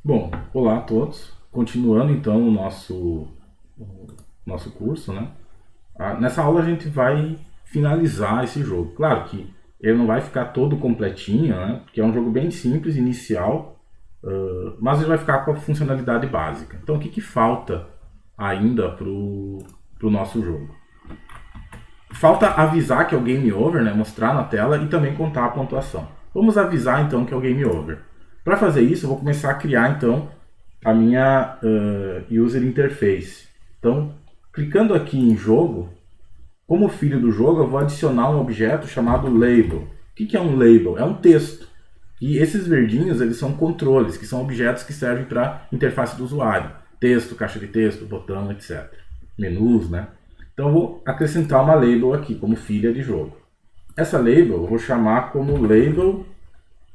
Bom, olá a todos. Continuando então o nosso curso, né? Nessa aula a gente vai finalizar esse jogo. Claro que ele não vai ficar todo completinho, né? Porque é um jogo bem simples, inicial, mas ele vai ficar com a funcionalidade básica. Então o que, que falta ainda pro nosso jogo? Falta avisar que é o game over, né? Mostrar na tela e também contar a pontuação. Vamos avisar então que é o game over. Para fazer isso, eu vou começar a criar então a minha user interface. Então, clicando aqui em jogo, como filho do jogo, eu vou adicionar um objeto chamado label. O que é um label? É um texto. E esses verdinhos, eles são controles, que são objetos que servem para interface do usuário. Texto, caixa de texto, botão, etc. Menus, né? Então eu vou acrescentar uma label aqui, como filha de jogo. Essa label eu vou chamar como label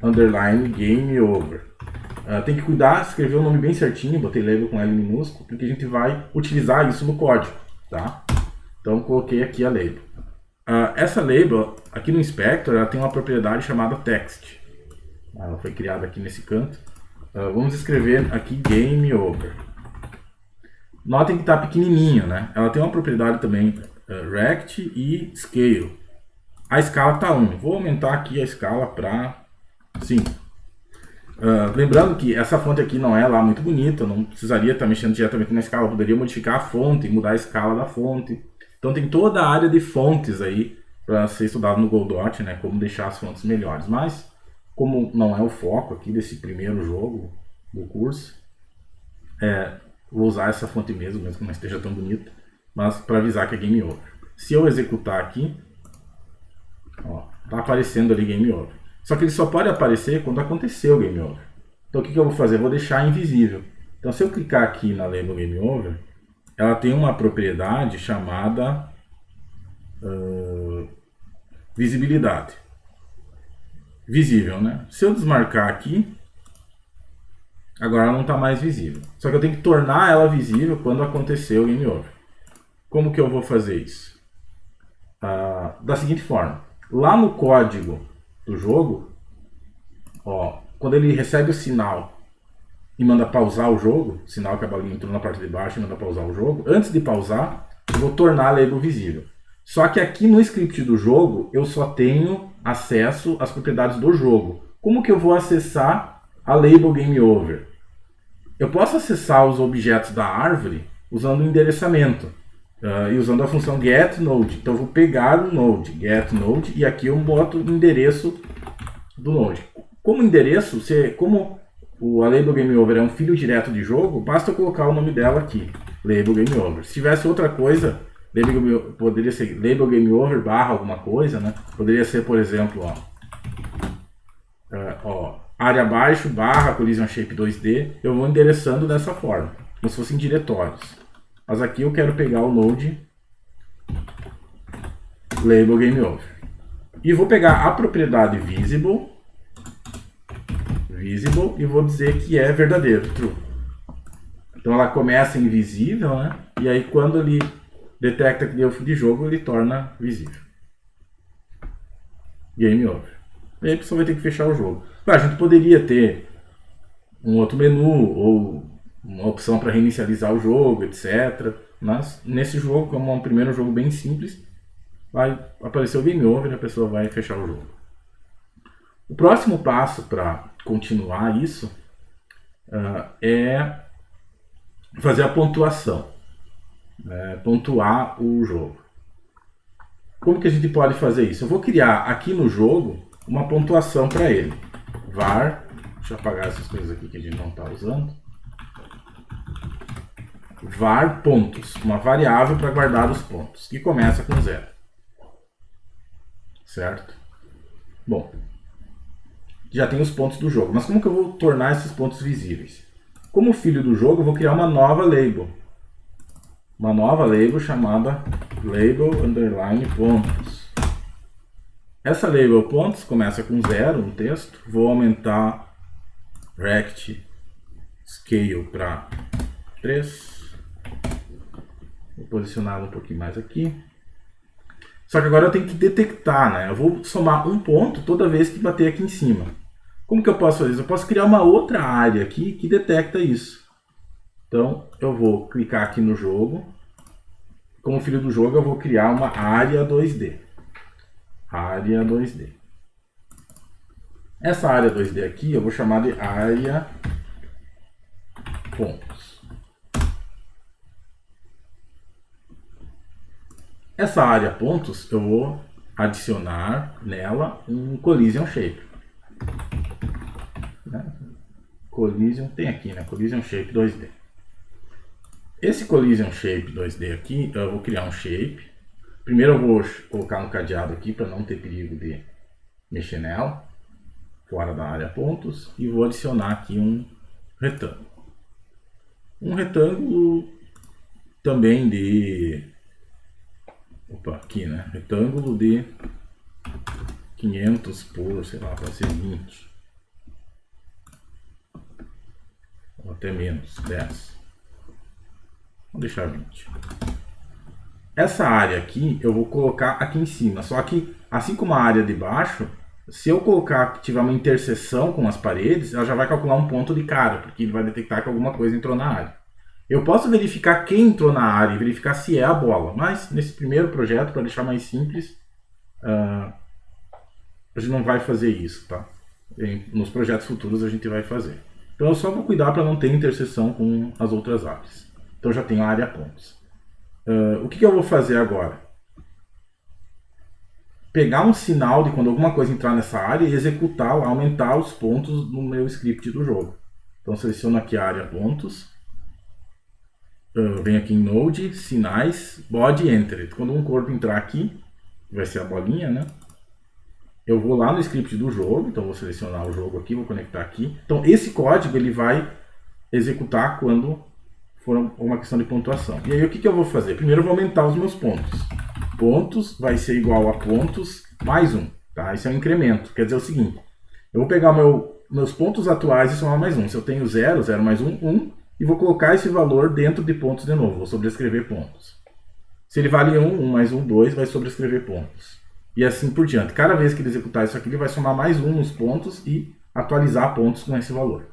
underline game over. Tem que cuidar, escrever o nome bem certinho, botei label com L minúsculo, porque a gente vai utilizar isso no código, tá? Então coloquei aqui a label. Essa label, aqui no Inspector, ela tem uma propriedade chamada text. Ela foi criada aqui nesse canto. Vamos escrever aqui game over. Notem que está pequenininho, né? Ela tem uma propriedade também rect e scale. A escala está 1. Vou aumentar aqui a escala para 5. Lembrando que essa fonte aqui não é lá muito bonita, não precisaria estar mexendo diretamente na escala, eu poderia modificar a fonte, mudar a escala da fonte. Então tem toda a área de fontes aí para ser estudado no Godot, né? Como deixar as fontes melhores. Mas, como não é o foco aqui desse primeiro jogo do curso, vou usar essa fonte mesmo que não esteja tão bonita, mas para avisar que é game over. Se eu executar aqui, tá aparecendo ali game over. Só que ele só pode aparecer quando aconteceu o game over. Então o que eu vou fazer? Eu vou deixar invisível. Então se eu clicar aqui na label game over, ela tem uma propriedade chamada visibilidade. Visível, né? Se eu desmarcar aqui, agora ela não está mais visível. Só que eu tenho que tornar ela visível quando acontecer o game over. Como que eu vou fazer isso? Da seguinte forma. Lá no código do jogo, quando ele recebe o sinal e manda pausar o jogo, sinal que a bolinha entrou na parte de baixo e manda pausar o jogo, antes de pausar, eu vou tornar a label visível. Só que aqui no script do jogo, eu só tenho acesso às propriedades do jogo. Como que eu vou acessar a label game over? Eu posso acessar os objetos da árvore usando o endereçamento e usando a função getNode. Então eu vou pegar o node, getNode, e aqui eu boto o endereço do node. Como endereço, como a label game over é um filho direto de jogo, basta eu colocar o nome dela aqui, label game over. Se tivesse outra coisa, poderia ser label game over barra alguma coisa, né? Poderia ser, por exemplo, área abaixo barra collision shape 2D. Eu vou endereçando dessa forma, como se fossem diretórios. Mas aqui eu quero pegar o node label game over e vou pegar a propriedade visible e vou dizer que é verdadeiro, true. Então ela começa invisível, né? E aí quando ele detecta que deu fim de jogo, ele torna visível. Game over. E aí a pessoa vai ter que fechar o jogo. A gente poderia ter um outro menu ou uma opção para reinicializar o jogo, etc. Mas nesse jogo, como é um primeiro jogo bem simples, vai aparecer o game over e a pessoa vai fechar o jogo. O próximo passo para continuar isso é fazer a pontuação, pontuar o jogo. Como que a gente pode fazer isso? Eu vou criar aqui no jogo uma pontuação para ele. Var, deixa eu apagar essas coisas aqui que a gente não está usando. Var pontos, uma variável para guardar os pontos, que começa com 0. Certo? Bom, já tem os pontos do jogo, mas como que eu vou tornar esses pontos visíveis? Como filho do jogo, eu vou criar uma nova label. Uma nova label chamada label underline pontos. Essa label pontos começa com 0 no texto. Vou aumentar rect scale para 3. Vou posicionar um pouquinho mais aqui. Só que agora eu tenho que detectar, né? Eu vou somar um ponto toda vez que bater aqui em cima. Como que eu posso fazer isso? Eu posso criar uma outra área aqui que detecta isso. Então, eu vou clicar aqui no jogo. Como filho do jogo, eu vou criar uma área 2D. Área 2D. Essa área 2D aqui eu vou chamar de área pontos. Essa área pontos eu vou adicionar nela um collision shape. Collision, tem aqui, né? Collision shape 2D. Esse collision shape 2D aqui, eu vou criar um shape. Primeiro eu vou colocar um cadeado aqui para não ter perigo de mexer nela, fora da área pontos, e vou adicionar aqui um retângulo. Um retângulo também de... Opa, aqui, né? Retângulo de 500 por, sei lá, pode ser 20. Ou até menos, 10. Vou deixar 20. Essa área aqui eu vou colocar aqui em cima. Só que, assim como a área de baixo, se eu colocar, tiver uma interseção com as paredes, ela já vai calcular um ponto de cara, porque ele vai detectar que alguma coisa entrou na área. Eu posso verificar quem entrou na área e verificar se é a bola, mas nesse primeiro projeto, para deixar mais simples, a gente não vai fazer isso, tá? Nos projetos futuros a gente vai fazer. Então eu só vou cuidar para não ter interseção com as outras áreas. Então já tenho a área pontos. O que eu vou fazer agora? Pegar um sinal de quando alguma coisa entrar nessa área e executar, aumentar os pontos no meu script do jogo. Então seleciono aqui a área pontos. Venho aqui em Node, sinais, body enter. Quando um corpo entrar aqui, vai ser a bolinha, né? Eu vou lá no script do jogo, então vou selecionar o jogo aqui, vou conectar aqui. Então esse código ele vai executar quando for uma questão de pontuação. E aí o que eu vou fazer? Primeiro eu vou aumentar os meus pontos. Pontos vai ser igual a pontos mais 1. Tá? Isso é um incremento. Quer dizer o seguinte, eu vou pegar meus pontos atuais e somar mais 1. Se eu tenho 0, 0 mais 1, 1. E vou colocar esse valor dentro de pontos de novo. Vou sobrescrever pontos. Se ele vale 1, 1 mais 1, 2, vai sobrescrever pontos. E assim por diante. Cada vez que ele executar isso aqui, ele vai somar mais 1 nos pontos e atualizar pontos com esse valor.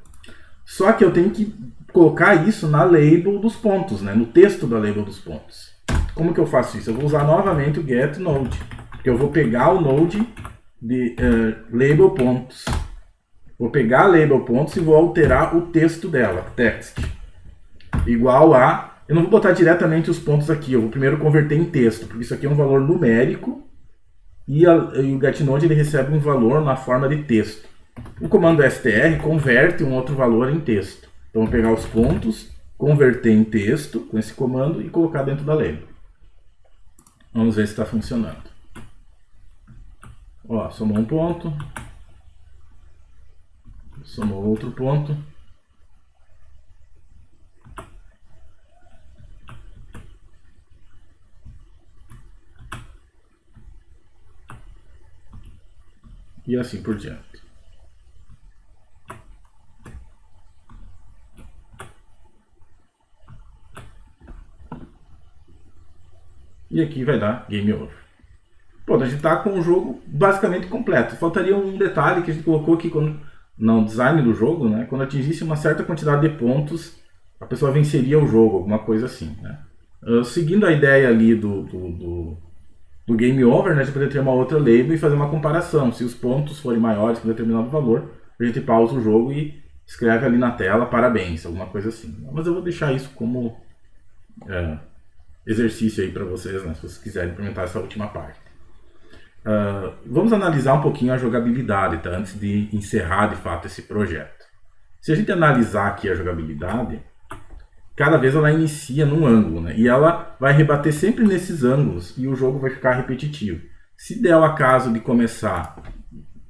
Só que eu tenho que colocar isso na label dos pontos, né? No texto da label dos pontos. Como que eu faço isso? Eu vou usar novamente o getNode. Porque eu vou pegar o node de label pontos. Vou pegar a label pontos e vou alterar o texto dela, text. Igual a... Eu não vou botar diretamente os pontos aqui, eu vou primeiro converter em texto, porque isso aqui é um valor numérico e o getNode ele recebe um valor na forma de texto. O comando str converte um outro valor em texto. Então, eu vou pegar os pontos, converter em texto com esse comando e colocar dentro da label. Vamos ver se está funcionando. Ó, somou um ponto. Somou outro ponto. E assim por diante. E aqui vai dar Game Over. Pronto, a gente está com o jogo basicamente completo. Faltaria um detalhe que a gente colocou aqui no design do jogo, né? Quando atingisse uma certa quantidade de pontos, a pessoa venceria o jogo, alguma coisa assim, né? Seguindo a ideia ali do Game Over, né, a gente poderia ter uma outra label e fazer uma comparação. Se os pontos forem maiores que um determinado valor, a gente pausa o jogo e escreve ali na tela parabéns, alguma coisa assim. Mas eu vou deixar isso como exercício aí para vocês, né, se vocês quiserem implementar essa última parte. Vamos analisar um pouquinho a jogabilidade, tá, antes de encerrar de fato esse projeto. Se a gente analisar aqui a jogabilidade, cada vez ela inicia num ângulo, né? E ela vai rebater sempre nesses ângulos e o jogo vai ficar repetitivo. Se der o acaso de começar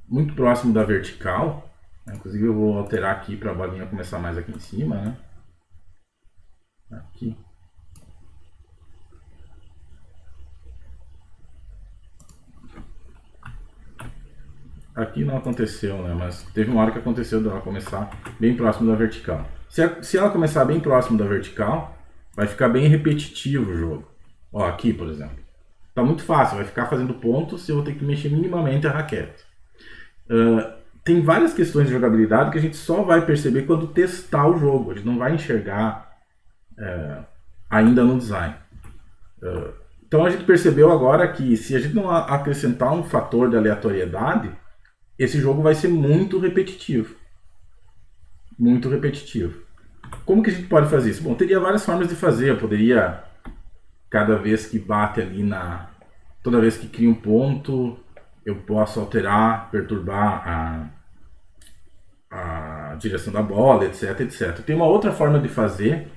muito próximo da vertical, né? Inclusive eu vou alterar aqui para a bolinha começar mais aqui em cima, né? Aqui. Aqui não aconteceu, né? Mas teve uma hora que aconteceu dela começar bem próximo da vertical. Se ela começar bem próximo da vertical, vai ficar bem repetitivo o jogo. Ó, aqui, por exemplo. Tá muito fácil, vai ficar fazendo pontos e eu vou ter que mexer minimamente a raquete. tem várias questões de jogabilidade que a gente só vai perceber quando testar o jogo. A gente não vai enxergar ainda no design. Então a gente percebeu agora que se a gente não acrescentar um fator de aleatoriedade, esse jogo vai ser muito repetitivo. Muito repetitivo. Como que a gente pode fazer isso? Bom, teria várias formas de fazer. Eu poderia, cada vez que bate ali toda vez que cria um ponto, eu posso alterar, perturbar a direção da bola, etc, etc. Tem uma outra forma de fazer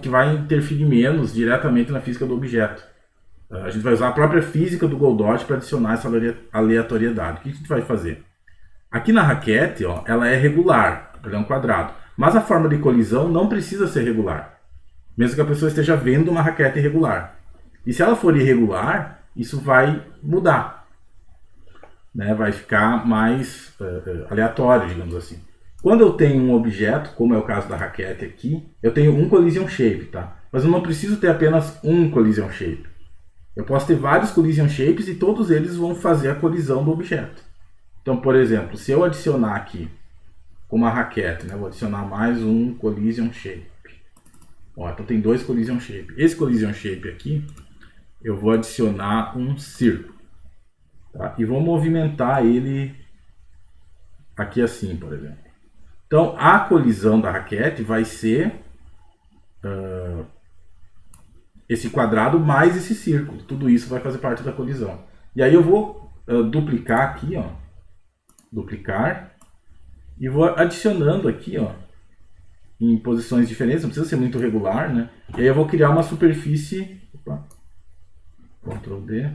que vai interferir menos diretamente na física do objeto. A gente vai usar a própria física do Godot para adicionar essa aleatoriedade. O que a gente vai fazer? Aqui na raquete, ó, ela é regular, ela é um quadrado. Mas a forma de colisão não precisa ser regular, mesmo que a pessoa esteja vendo uma raquete irregular. E se ela for irregular, isso vai mudar, né? Vai ficar mais aleatório, digamos assim. Quando eu tenho um objeto, como é o caso da raquete aqui, eu tenho um collision shape, tá? Mas eu não preciso ter apenas um collision shape. Eu posso ter vários collision shapes e todos eles vão fazer a colisão do objeto. Então, por exemplo, se eu adicionar aqui, como a raquete, né? Vou adicionar mais um collision shape. Ó, então tem dois collision shape. Esse collision shape aqui, eu vou adicionar um círculo. Tá? E vou movimentar ele aqui assim, por exemplo. Então, a colisão da raquete vai ser esse quadrado mais esse círculo. Tudo isso vai fazer parte da colisão. E aí eu vou duplicar aqui, ó. Duplicar. E vou adicionando aqui, ó, em posições diferentes. Não precisa ser muito regular, né? E aí eu vou criar uma superfície. Opa, Ctrl D.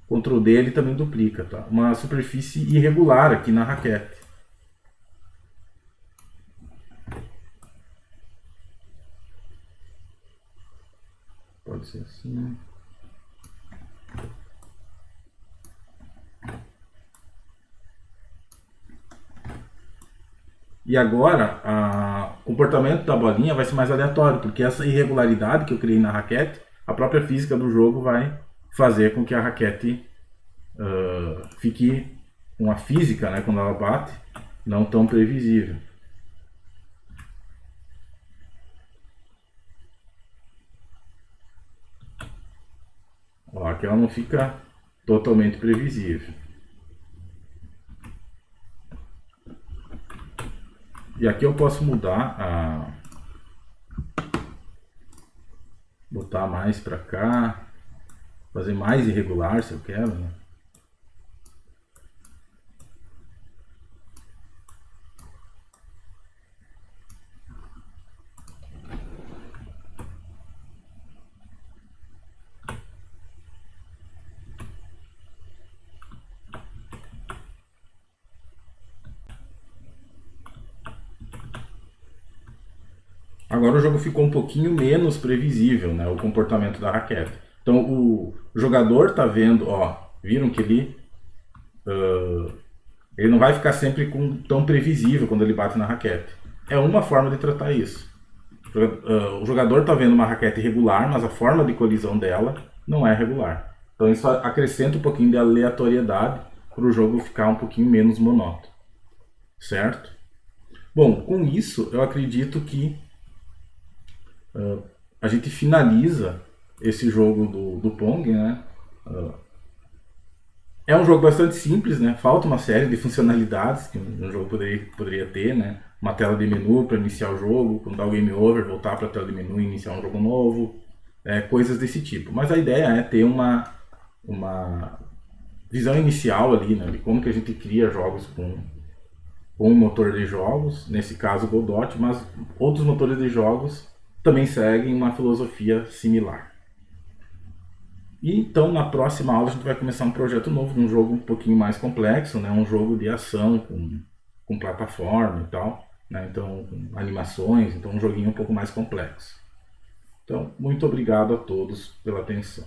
Ctrl D ele também duplica, tá? Uma superfície irregular aqui na raquete. Pode ser assim. E agora, o comportamento da bolinha vai ser mais aleatório, porque essa irregularidade que eu criei na raquete, a própria física do jogo vai fazer com que a raquete fique com a física, né, quando ela bate, não tão previsível. Ó, aqui ela não fica totalmente previsível. E aqui eu posso mudar botar mais para cá, fazer mais irregular se eu quero, né? Agora o jogo ficou um pouquinho menos previsível, né, o comportamento da raquete. Então o jogador está vendo, ó, viram que ele não vai ficar sempre tão previsível quando ele bate na raquete. É uma forma de tratar isso. O jogador está vendo uma raquete regular, mas a forma de colisão dela não é regular. Então isso acrescenta um pouquinho de aleatoriedade para o jogo ficar um pouquinho menos monótono. Certo? Bom, com isso eu acredito que a gente finaliza esse jogo do Pong, né? É um jogo bastante simples, né? Falta uma série de funcionalidades que um jogo poderia ter, né? Uma tela de menu para iniciar o jogo, quando dá o game over, voltar para a tela de menu e iniciar um jogo novo, coisas desse tipo. Mas a ideia é ter uma visão inicial ali, né? De como que a gente cria jogos com um motor de jogos, nesse caso Godot, mas outros motores de jogos também seguem uma filosofia similar. E então na próxima aula a gente vai começar um projeto novo, um jogo um pouquinho mais complexo, né? Um jogo de ação com plataforma e tal, né? Então com animações, então um joguinho um pouco mais complexo. Então muito obrigado a todos pela atenção.